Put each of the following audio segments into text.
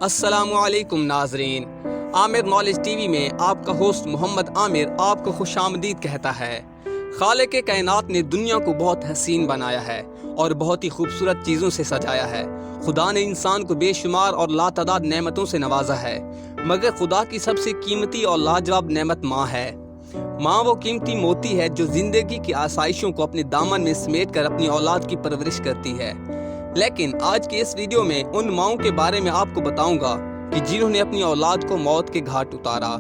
السلام علیکم ناظرین، عامر نالج ٹی وی میں آپ کا ہوسٹ محمد عامر آپ کو خوش آمدید کہتا ہے۔ خالق کائنات نے دنیا کو بہت حسین بنایا ہے اور بہت ہی خوبصورت چیزوں سے سجایا ہے۔ خدا نے انسان کو بے شمار اور لاتعداد نعمتوں سے نوازا ہے، مگر خدا کی سب سے قیمتی اور لاجواب نعمت ماں ہے۔ ماں وہ قیمتی موتی ہے جو زندگی کی آسائشوں کو اپنے دامن میں سمیٹ کر اپنی اولاد کی پرورش کرتی ہے۔ لیکن آج کی اس ویڈیو میں ان ماؤں کے بارے میں آپ کو بتاؤں گا کہ جنہوں نے اپنی اولاد کو موت کے گھاٹ اتارا۔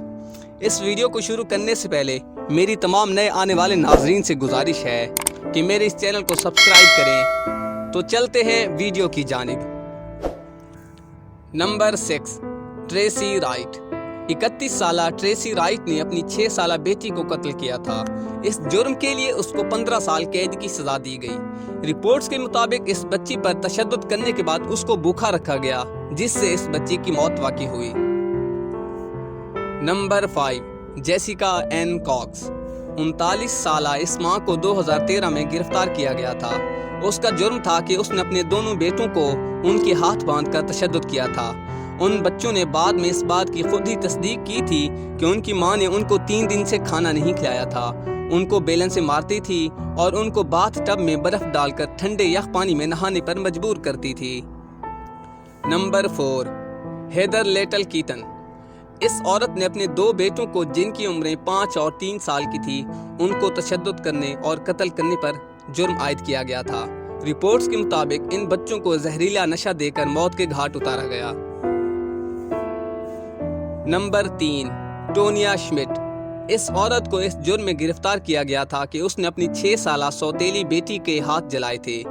اس ویڈیو کو شروع کرنے سے پہلے میری تمام نئے آنے والے ناظرین سے گزارش ہے کہ میرے اس چینل کو سبسکرائب کریں۔ تو چلتے ہیں ویڈیو کی جانب۔ Number 6، Tracy right. 31 سالہ ٹریسی رائٹ نے اپنی 6 سالہ بیٹی کو قتل کیا تھا۔ اس جرم کے لیے اس کو 15 سال قید کی سزا دی گئی۔ رپورٹس کے مطابق اس بچی پر تشدد کرنے کے بعد اس کو بھوکا رکھا گیا، جس سے اس بچی کی موت واقع ہوئی۔ Number 5، جیسیکا N cocks. 39 سالہ اس ماں کو 2013 میں گرفتار کیا گیا تھا۔ اس کا جرم تھا کہ اس نے اپنے دونوں بیٹوں کو ان کے ہاتھ باندھ کر تشدد کیا تھا۔ ان بچوں نے بعد میں اس بات کی خود ہی تصدیق کی تھی کہ ان کی ماں نے ان کو 3 دن سے کھانا نہیں کھلایا تھا، ان کو بیلن سے مارتی تھی اور ان کو باتھ ٹب میں برف ڈال کر ٹھنڈے یخ پانی میں نہانے پر مجبور کرتی تھی۔ Number 4، ہیدر little کیٹن۔ اس عورت نے اپنے 2 بیٹوں کو، جن کی عمریں 5 اور 3 سال کی تھی، ان کو تشدد کرنے اور قتل کرنے پر جرم عائد کیا گیا تھا۔ رپورٹس کے مطابق ان بچوں کو زہریلا نشہ دے کر موت کے گھاٹ اتارا گیا۔ Number 3، ٹونیا Schmidt. اس عورت کو اس جرم میں گرفتار کیا گیا تھا کہ اس نے اپنی 6 سالہ سوتیلی بیٹی کے ہاتھ جلائے تھے۔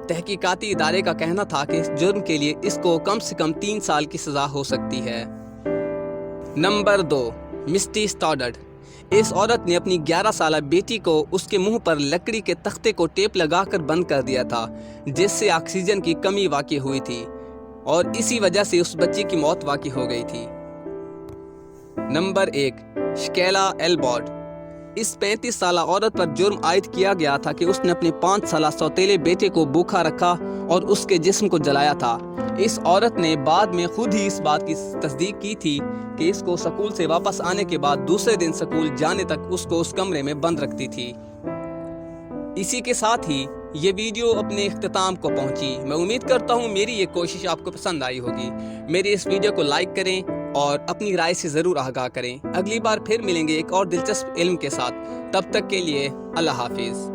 تحقیقاتی ادارے کا کہنا تھا کہ اس جرم کے لیے اس کو کم سے کم 3 سال کی سزا ہو سکتی ہے۔ Number 2، misty سٹارڈڈ۔ اس عورت نے اپنی 11 سالہ بیٹی کو اس کے منہ پر لکڑی کے تختے کو ٹیپ لگا کر بند کر دیا تھا، جس سے آکسیجن کی کمی واقع ہوئی تھی اور اسی وجہ سے اس بچی کی موت واقع ہو گئی تھی۔ Number 1، Shakila ایلبارڈ۔ اس 35 سالہ عورت پر جرم عائد کیا گیا تھا کہ اس نے اپنے 5 سالہ سوتیلے بیٹے کو بھوکا رکھا اور اس کے جسم کو جلایا تھا۔ اس عورت نے بعد میں خود ہی اس بات کی تصدیق کی تھی کہ اس کو سکول سے واپس آنے کے بعد دوسرے دن سکول جانے تک اس کو اس کمرے میں بند رکھتی تھی۔ اسی کے ساتھ ہی یہ ویڈیو اپنے اختتام کو پہنچی۔ میں امید کرتا ہوں میری یہ کوشش آپ کو پسند آئی ہوگی۔ میری اس ویڈیو کو لائک کریں اور اپنی رائے سے ضرور آگاہ کریں۔ اگلی بار پھر ملیں گے ایک اور دلچسپ علم کے ساتھ۔ تب تک کے لیے اللہ حافظ۔